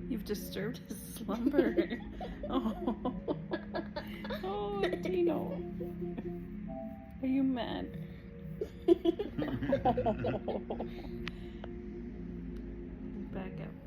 You've disturbed his slumber. Oh, oh, Dino. Are you mad? Back up.